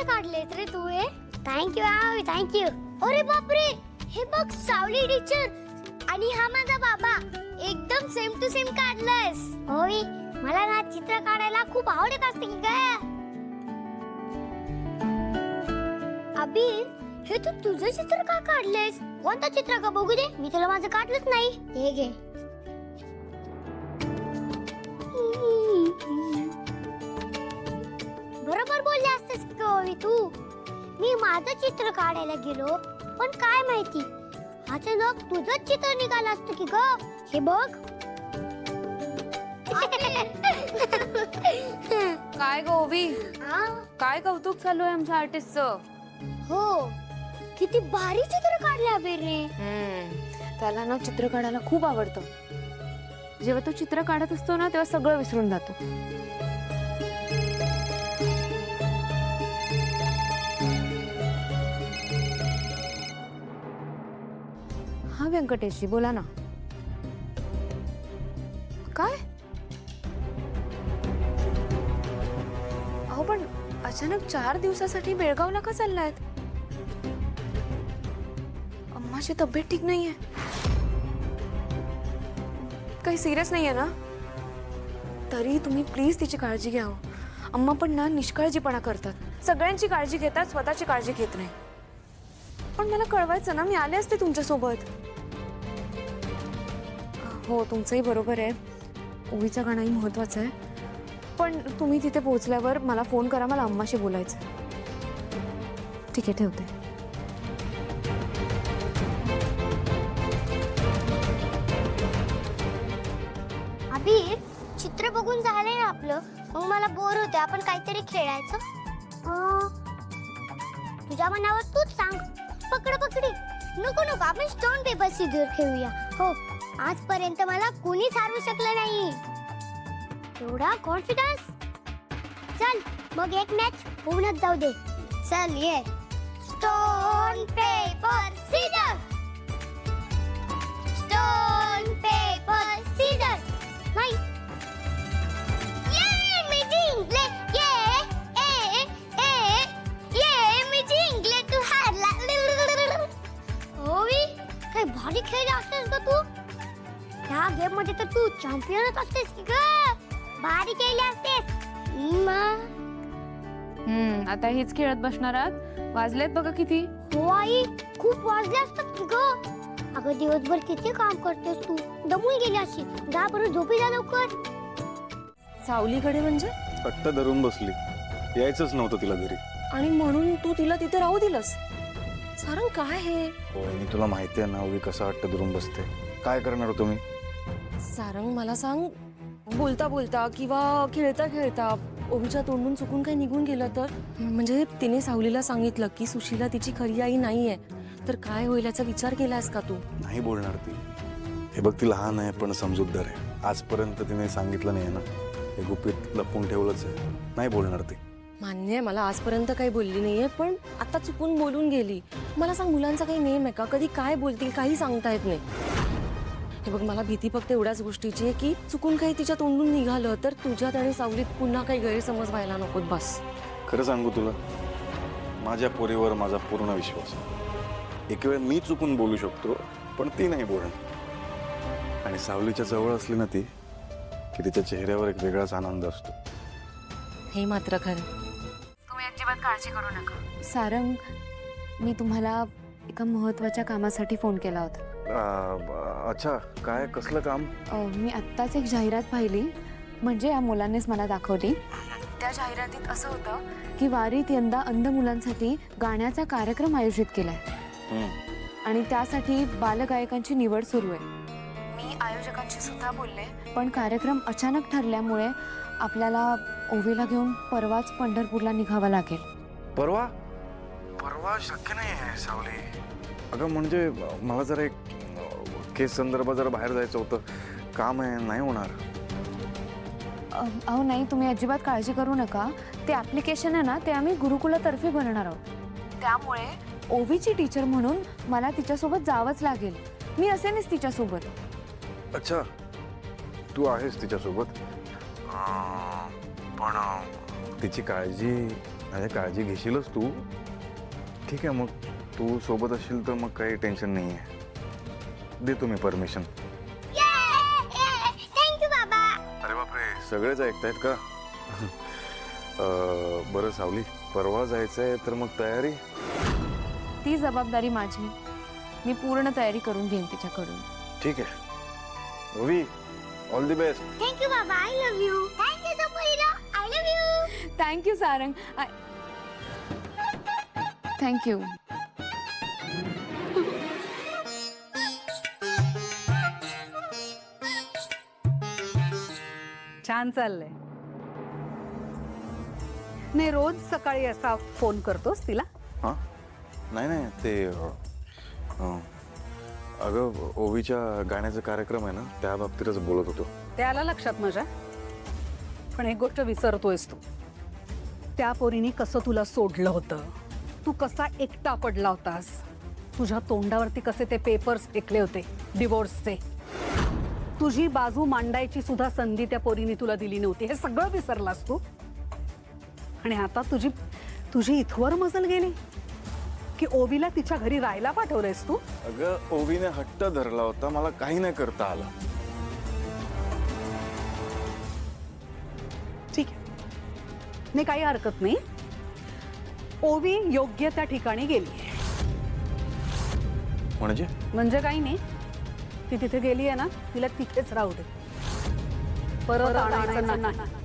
भारी काढलेत रे तू हे. थँक्यू आवी थँक्यू. अरे बापरे, हे बघ सावली टीचर आणि हा माझा बाबा एकदम सेम टू सेम काढलंयस. होय, मला ना चित्र काढायला खूप आवडत असते की काय. अबी, हे तू तुझं चित्र का काढलंयस? कोणतं चित्र का बघू दे, मी तुला माझं काढलंच नाही. हे घे. बरोबर बोलले असतेस की ओवी तू. मी माझं चित्र काढायला गेलो, पण काय माहिती अचानक तुझंच चित्र निघालं असतं की ग. हे बघ. काय ग ओवी, हा? काय कौतुक चालू आहे आमच्या आर्टिस्टचं. हो, किती भारी चित्र काढले अबीरने. त्याला ना चित्र काढायला खूप आवडतं. जेव्हा तो चित्र काढत असतो ना तेव्हा सगळं विसरून जातो. हा व्यंकटेशजी बोला ना. काय? अहो पण अचानक 4 दिवसासाठी बेळगावला का चाललायत? अम्माची तब्येत ठीक नाहीये. काही सिरियस नाहीये ना? तरी तुम्ही प्लीज तिची काळजी घ्या. अम्मा पण ना निष्काळजीपणा करतात. सगळ्यांची काळजी घेतात, स्वतःची काळजी घेत नाही. पण मला कळवायचं ना, मी आले असते तुमच्या सोबत. हो, तुमचंही बरोबर आहे. ओवीचं गाणंही महत्वाचं आहे. पण तुम्ही तिथे पोहोचल्यावर मला फोन करा, मला अम्माशी बोलायचं. ठीक आहे, ठेवते. अबीर, चित्र बघून झालंय ना आपलं, मग मला बोर होते. आपण काहीतरी खेळायचं. तुझ्या मनावर तूच सांग. पकडी. नको आपण स्टोन पेपर सिजर खेळूया. हो, आजपर्यंत मला कोणीच हरवू शकलं नाही. एवढा कॉन्फिडन्स. चल मग एक मॅच होऊनच जाऊ दे. चल ये. Stone paper scissor. Stone paper scissor. नाही. ये मी जिंकले. ये मी जिंकले. तू हारला. ओवी, काय भारी खेळली असतेस ग तू. ह्या गेम मध्ये तर तू चॅम्पियनच असतेस की ग. भारी खेळली असतेस. आता हीच खेळत बसणार आहात? वाजलेत बघा किती. हो आई, खूप वाजले असतात की ग. अगं दिवसभर किती काम करतेस तू, दमून गेली अशी. जा बरं झोपी जा लवकर. सावलीकडे म्हणजे? हट्ट धरून बसली. यायचंच नव्हतं तिला घरी. आणि म्हणून तू तिला तिथे राहू दिलंस? सारंग काय हे? मी तुला माहिती आहे ना ओवी कसा हट्ट धरून बसते. काय करणार हो तुम्ही? सारंग मला सांग, बोलता बोलता किंवा खेळता खेळता ओवीच्या तोंडून चुकून काही निघून गेलं तर? म्हणजे तिने सावलीला सांगितलं की सुशीला तिची खरी आई नाहीये, तर काय होईल याचा विचार केलास का तू? नाही बोलणार ती. हे बघ, ती लहान आहे पण समजूतदार आहे. आजपर्यंत तिने सांगितलं नाही ना, हे गुपित लपवून ठेवलंच आहे. नाही बोलणार ती. मान्य आहे, मला आजपर्यंत काही बोलली नाहीये, पण आता चुकून बोलून गेली. मला सांग, मुलांचा काही नेम आहे का? कधी काय बोलतील काही सांगता येत नाही. हे बघ, मला भीती फक्त एवढ्याच गोष्टीची आहे की चुकून काही तिच्या तोंडून निघालं तर तुझ्यात आणि सावलीत पुन्हा काही गैरसमज व्हायला नकोत. बस. खरं सांगू तुला, माझ्या पोरीवर माझा पूर्ण विश्वास आहे. एक वेळ मी चुकून बोलू शकतो, पण ती नाही बोलणार. आणि सावलीच्या जवळ असली ना ती, की तिच्या चेहऱ्यावर एक वेगळाच आनंद असतो. हे मात्र खरं. तुम्ही अजिबात काळजी करू नका. सारंग, मी तुम्हाला एका महत्वाच्या कामासाठी फोन केला होता. अच्छा, काय कसलं काम? मी आत्ताच एक जाहिरात पाहिली, म्हणजे या मुलांनीच मला दाखवली. त्या जाहिरातीत असं होतं की वारीत यंदा अंध मुलांसाठी गाण्याचा कार्यक्रम आयोजित केलाय आणि त्यासाठी बालगायकांची निवड सुरू आहे. मी आयोजकांशी सुद्धा बोलले, पण कार्यक्रम अचानक ठरल्यामुळे आपल्याला ओवीला घेऊन परवाच पंढरपूरला निघावं लागेल. परवा? परवा शक्य नाही आहे सावली. अगं म्हणजे मला जरा एक केस संदर्भात जरा बाहेर जायचं होतं. काम आहे, नाही होणार. अहो नाही, तुम्ही अजिबात काळजी करू नका. ते ॲप्लिकेशन आहे ना, ते आम्ही गुरुकुलातर्फे भरणार आहोत. त्यामुळे ओवीची टीचर म्हणून मला तिच्यासोबत जावंच लागेल. मी असेनच तिच्यासोबत. अच्छा, तू आहेस तिच्यासोबत. पण तिची काळजी अरे काळजी घेशीलच तू. ठीक आहे, मग तू सोबत असशील तर मग काही टेन्शन नाही आहे. देतो मी परमिशन. थँक्यू बाबा. अरे बापरे, सगळेच ऐकतायत का? बरं सावली, परवा जायचंय तर मग तयारी? ती जबाबदारी माझी. मी पूर्ण तयारी करून घेईन तिच्याकडून. ठीक आहे Ovi, all the best. Thank you बाबा. I love you. थँक्यू सपोरीला. I love you. Thank you Sarang. Thank you. छान चाललंय. नाही, रोज सकाळी असा फोन करतोस तिला? हां, नाही नाही, ते अगं ओवीच्या गाण्याचा कार्यक्रम आहे ना, त्या बाबतीतच बोलत होतो. ते आलं लक्षात माझ्या. पण एक गोष्ट विसरतोयस तू. त्या पोरीने कसं तुला सोडलं होतं, तू कसा एकटा पडला होतास, तुझ्या तोंडावरती कसे ते पेपर्स फेकले होते डिवोर्सचे, तुझी बाजू मांडायची सुद्धा संधी त्या पोरीने तुला दिली नव्हती, हे सगळं विसरलास तू. आणि आता तुझी इथवर मजल गेली की ओवीला तिच्या घरी राहायला पाठवलंयस तू. अगं ओवीने हट्ट धरला होता, मला काही नाही करता आलं. ठीक आहे, नाही काही हरकत नाही. ओवी योग्य त्या ठिकाणी गेली. म्हणजे काही नाही, ती तिथे गेली आहे ना, तिला तिथेच राहू दे, परत आणायचं नाही.